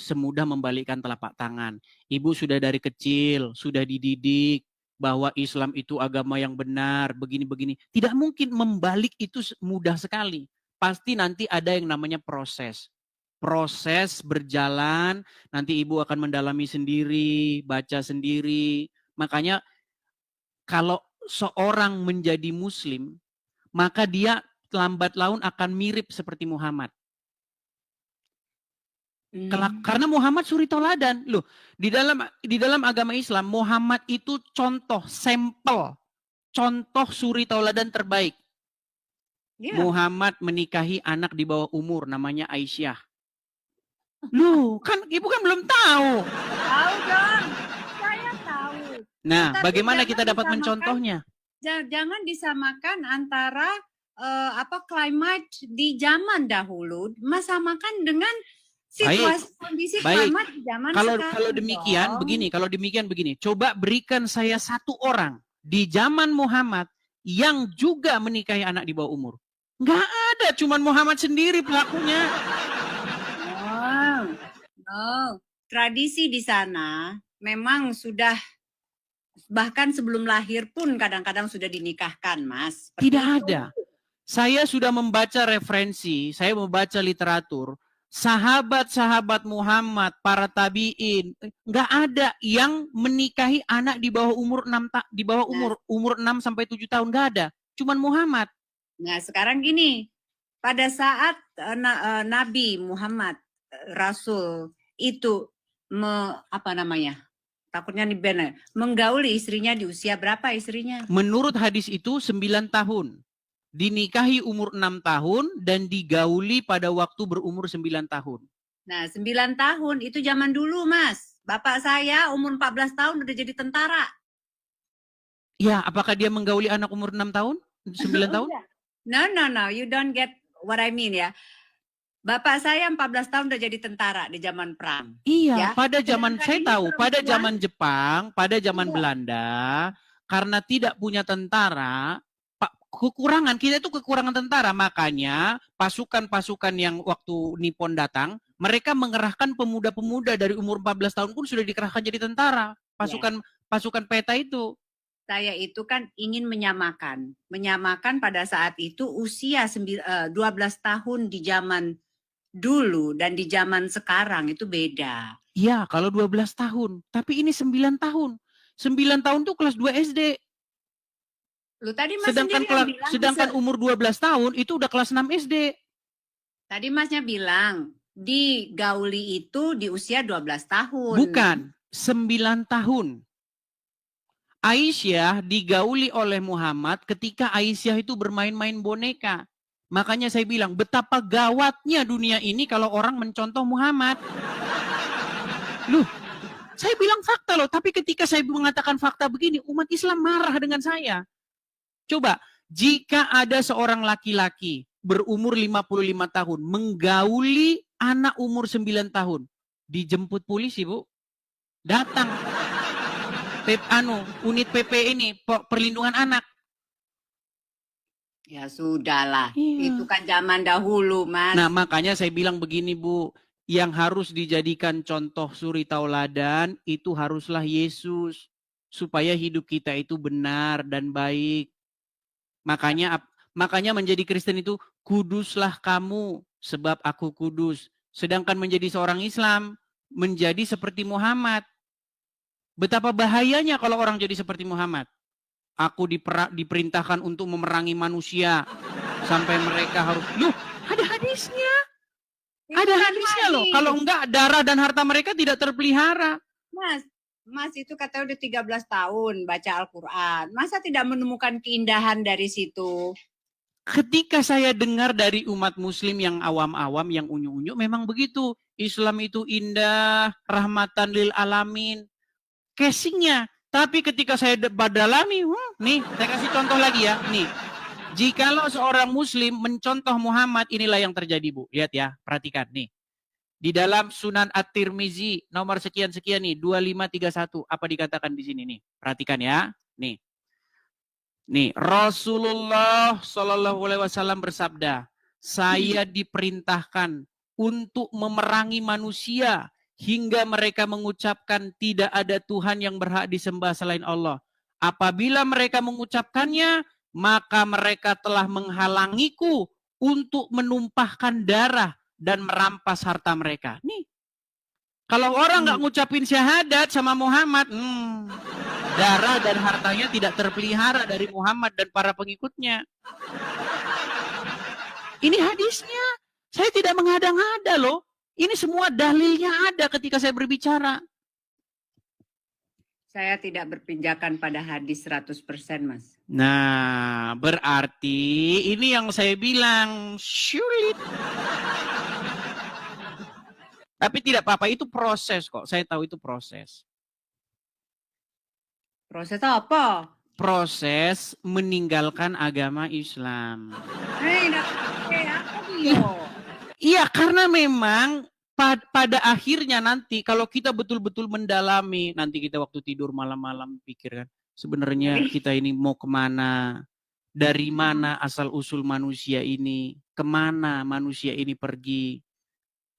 semudah membalikkan telapak tangan. Ibu sudah dari kecil, sudah dididik bahwa Islam itu agama yang benar, begini-begini. Tidak mungkin membalik itu mudah sekali. Pasti nanti ada yang namanya proses. Proses berjalan, nanti ibu akan mendalami sendiri, baca sendiri. Makanya kalau seorang menjadi muslim, maka dia lambat laun akan mirip seperti Muhammad. Karena Muhammad suri tauladan. Loh, di dalam agama Islam, Muhammad itu contoh, sampel, contoh suri tauladan terbaik. Ya. Muhammad menikahi anak di bawah umur namanya Aisyah. Loh, kan ibu kan belum tahu. Tahu dong, saya tahu. Nah, Tetapi bagaimana jangan kita dapat disamakan- mencontohnya? Jangan disamakan antara climate di zaman dahulu, samakan dengan situasi kondisi baik. climate di zaman Kalau sekarang. demikian dong. kalau demikian begini, coba berikan saya satu orang di zaman Muhammad yang juga menikahi anak di bawah umur. Nggak ada, cuman Muhammad sendiri pelakunya. No. Tradisi di sana memang sudah bahkan sebelum lahir pun kadang-kadang sudah dinikahkan, Mas. Seperti Tidak itu. ada. Saya sudah membaca referensi, saya membaca literatur, sahabat-sahabat Muhammad, para tabiin, nggak ada yang menikahi anak di bawah umur 6 sampai 7 tahun, nggak ada. Cuman Muhammad. Nah, sekarang gini, pada saat Nabi Muhammad Rasul itu takutnya menggauli istrinya di usia berapa istrinya? Menurut hadis itu 9 tahun. Dinikahi umur 6 tahun dan digauli pada waktu berumur 9 tahun. Nah, 9 tahun itu zaman dulu, Mas. Bapak saya umur 14 tahun udah jadi tentara. Ya, apakah dia menggauli anak umur 6 tahun? 9 tahun? No, you don't get what I mean ya. Bapak saya 14 tahun udah jadi tentara di zaman perang. Iya, Ya. pada zaman Sedangkan saya ini tahu, pada perempuan- zaman Jepang, pada zaman Iya. Belanda, karena tidak punya tentara, kekurangan kita itu kekurangan tentara, makanya pasukan-pasukan yang waktu Nippon datang, mereka mengerahkan pemuda-pemuda dari umur 14 tahun pun sudah dikerahkan jadi tentara. Pasukan peta itu. Saya itu kan ingin menyamakan pada saat itu usia 12 tahun di zaman dulu dan di zaman sekarang itu beda. Iya, kalau 12 tahun, tapi ini 9 tahun. 9 tahun tuh kelas 2 SD. Lu tadi Mas sendiri yang bilang Sedangkan umur 12 tahun itu udah kelas 6 SD. tadi Masnya bilang digauli itu di usia 12 tahun. Bukan, 9 tahun. Aisyah digauli oleh Muhammad ketika Aisyah itu bermain-main boneka. Makanya saya bilang betapa gawatnya dunia ini kalau orang mencontoh Muhammad. Loh, saya bilang fakta loh, tapi ketika saya mengatakan fakta begini, umat Islam marah dengan saya. Coba, jika ada seorang laki-laki berumur 55 tahun menggauli anak umur 9 tahun, dijemput polisi, Bu. Datang. unit PP ini, perlindungan anak. Ya sudahlah, Iya. itu kan zaman dahulu, Mas. Nah, makanya saya bilang begini, Bu. Yang harus dijadikan contoh suri tauladan itu haruslah Yesus. Supaya hidup kita itu benar dan baik. Makanya menjadi Kristen itu, kuduslah kamu sebab aku kudus. Sedangkan menjadi seorang Islam, menjadi seperti Muhammad. Betapa bahayanya kalau orang jadi seperti Muhammad. Aku diperintahkan untuk memerangi manusia. Sampai mereka harus, loh ada hadisnya. Itu Ada kan hadisnya loh. hadis. Kalau enggak, darah dan harta mereka tidak terpelihara. Mas itu katanya udah 13 tahun baca Al-Quran. Masa tidak menemukan keindahan dari situ? Ketika saya dengar dari umat muslim yang awam-awam, yang unyu-unyu, memang begitu. Islam itu indah, rahmatan lil alamin. Casingnya. Tapi ketika saya dalami, nih saya kasih contoh lagi ya. Nih, jikalau seorang muslim mencontoh Muhammad, inilah yang terjadi, Bu. Lihat ya, perhatikan nih. Di dalam Sunan At-Tirmizi nomor sekian-sekian nih, 2531. Apa dikatakan di sini nih? Perhatikan ya. Nih. Nih, Rasulullah Shallallahu alaihi wasallam bersabda, "Saya diperintahkan untuk memerangi manusia hingga mereka mengucapkan tidak ada Tuhan yang berhak disembah selain Allah. Apabila mereka mengucapkannya, maka mereka telah menghalangiku untuk menumpahkan darah dan merampas harta mereka." Nih, kalau orang nggak ngucapin syahadat sama Muhammad, darah dan hartanya tidak terpelihara dari Muhammad dan para pengikutnya. Ini hadisnya. Saya tidak mengada-ngada loh. Ini semua dalilnya ada ketika saya berbicara. Saya tidak berpijakan pada hadis 100%, Mas. Nah, berarti ini yang saya bilang sulit. Tapi tidak apa-apa, itu proses kok. Saya tahu itu proses. Proses apa? Proses meninggalkan agama Islam. Iya, karena memang pada akhirnya nanti kalau kita betul-betul mendalami, nanti kita waktu tidur malam-malam pikir kan, sebenarnya kita ini mau kemana, dari mana asal usul manusia ini, kemana manusia ini pergi,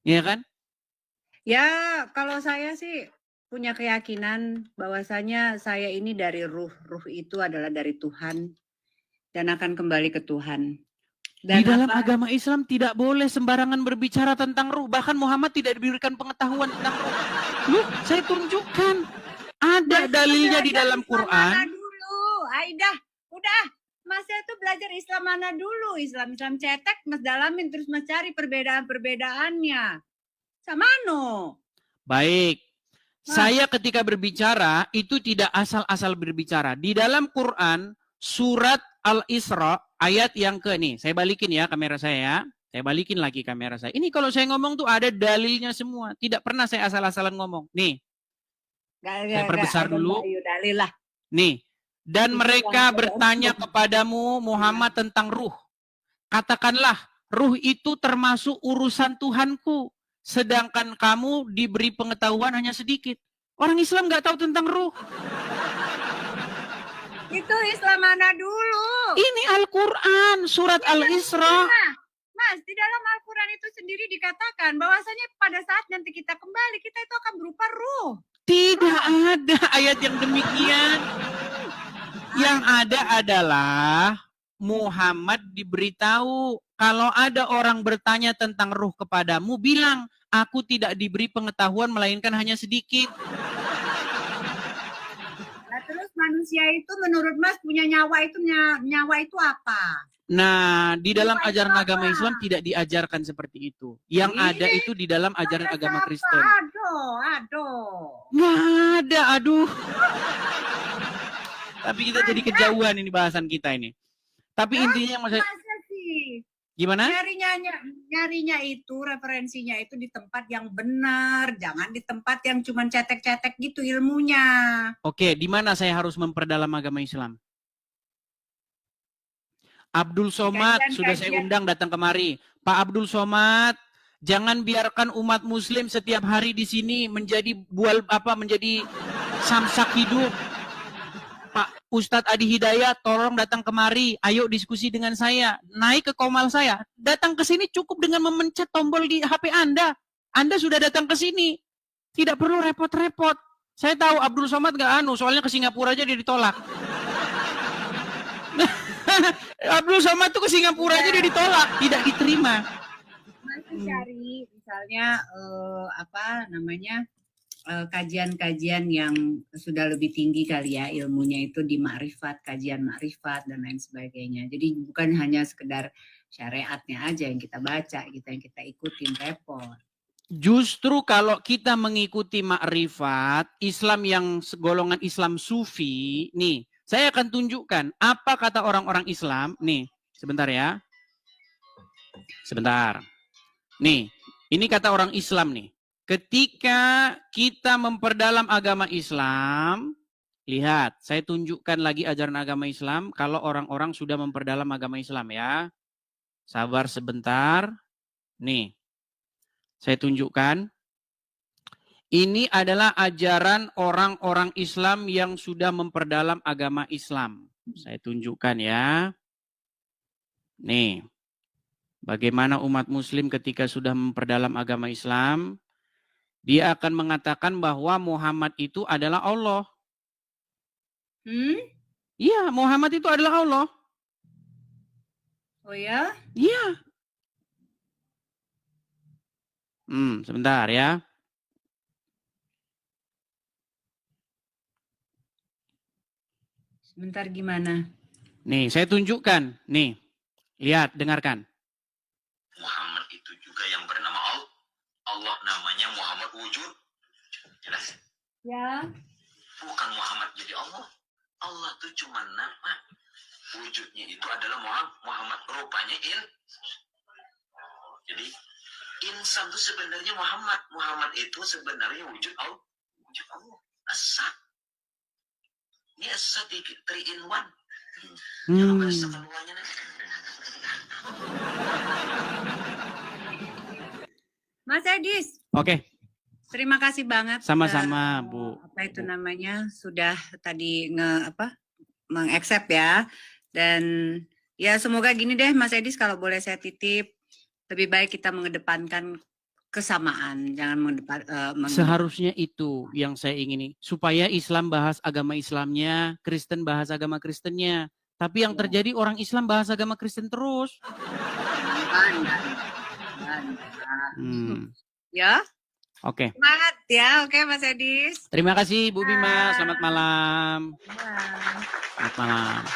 ya kan? Ya, kalau saya sih punya keyakinan bahwasanya saya ini dari ruh. Ruh itu adalah dari Tuhan dan akan kembali ke Tuhan. Dan di dalam agama Islam tidak boleh sembarangan berbicara tentang ruh. Bahkan Muhammad tidak diberikan pengetahuan tentang ruh. Loh, saya tunjukkan. Ada dalilnya di dalam Quran. Mana dulu, Aidah, udah. Mas itu belajar Islam mana dulu? Islam cetek, Mas dalamin terus Mas cari perbedaan-perbedaannya. Sama no. Baik. Saya ketika berbicara itu tidak asal-asal berbicara. Di dalam Quran surat Al-Isra ayat yang nih, saya balikin ya kamera saya ya. Saya balikin lagi kamera saya. Ini kalau saya ngomong tuh ada dalilnya semua. Tidak pernah saya asal-asalan ngomong. Nih. Saya perbesar dulu. Dalil lah. Nih. Dan mereka bertanya kepadamu Muhammad tentang ruh. Katakanlah, ruh itu termasuk urusan Tuhanku. Sedangkan kamu diberi pengetahuan hanya sedikit. Orang Islam nggak tahu tentang ruh. Itu Islam mana dulu? Ini Al-Quran, surat Al-Isra. Mas, di dalam Al-Quran itu sendiri dikatakan bahwasanya pada saat nanti kita kembali, kita itu akan berupa ruh. Tidak ada ayat yang demikian. Yang ada adalah Muhammad diberitahu, kalau ada orang bertanya tentang ruh kepadamu, bilang, aku tidak diberi pengetahuan melainkan hanya sedikit. Nah, terus manusia itu menurut Mas punya nyawa itu apa? Nah, di dalam ajaran agama Islam tidak diajarkan seperti itu. Yang ada itu di dalam ajaran agama Kristen. Aduh. Nggak ada, aduh. Tapi kita jadi kejauhan ini bahasan kita ini. Tapi intinya masa sih? Gimana? Nyarinya itu, referensinya itu di tempat yang benar, jangan di tempat yang cuma cetek-cetek gitu ilmunya. Oke, di mana saya harus memperdalam agama Islam? Abdul Somad sudah saya undang datang kemari. Pak Abdul Somad, jangan biarkan umat Muslim setiap hari di sini menjadi menjadi samsak hidup. Ustadz Adi Hidayat, tolong datang kemari, ayo diskusi dengan saya, naik ke komal saya, datang ke sini cukup dengan memencet tombol di HP Anda. Anda sudah datang ke sini, tidak perlu repot-repot. Saya tahu Abdul Somad nggak soalnya ke Singapura aja dia ditolak. Abdul Somad tuh ke Singapura aja dia ditolak, tidak diterima. Masih cari misalnya kajian-kajian yang sudah lebih tinggi kali ya ilmunya itu di makrifat, kajian makrifat dan lain sebagainya. Jadi bukan hanya sekedar syariatnya aja yang kita baca, yang kita ikutin, repot. Justru kalau kita mengikuti makrifat, Islam yang golongan Islam Sufi, nih, saya akan tunjukkan apa kata orang-orang Islam, nih, sebentar ya. Sebentar. Nih, ini kata orang Islam nih. Ketika kita memperdalam agama Islam, lihat, saya tunjukkan lagi ajaran agama Islam kalau orang-orang sudah memperdalam agama Islam ya. Sabar sebentar. Nih, saya tunjukkan. Ini adalah ajaran orang-orang Islam yang sudah memperdalam agama Islam. Saya tunjukkan ya. Nih, bagaimana umat Muslim ketika sudah memperdalam agama Islam, dia akan mengatakan bahwa Muhammad itu adalah Allah. Iya, Muhammad itu adalah Allah. Oh ya? Iya. Sebentar ya. Sebentar gimana? Nih, saya tunjukkan. Nih, lihat, dengarkan. Muhammad itu juga yang bernama Allah. Allah namanya Muhammad wujud. Jelas? Ya. Bukan Muhammad jadi Allah. Allah itu cuma nama. Wujudnya itu adalah Muhammad. Rupanya Jadi insan itu sebenarnya Muhammad. Muhammad itu sebenarnya wujud Allah. Wujud Allah. Asad. Ini asad 3 in 1. Jangan merasa keluarnya nanti. Mas Edis. Oke. Terima kasih banget. Sama-sama, Bu. Apa itu namanya? Sudah tadi mengaccept ya. Dan ya semoga gini deh Mas Edis, kalau boleh saya titip, lebih baik kita mengedepankan kesamaan, jangan Seharusnya itu yang saya ingini, supaya Islam bahas agama Islamnya, Kristen bahas agama Kristennya. Tapi yang terjadi orang Islam bahas agama Kristen terus. Ya. Oke. Semangat ya, oke Mas Edis. Terima kasih Bu Bima, selamat malam. Ya. Selamat malam.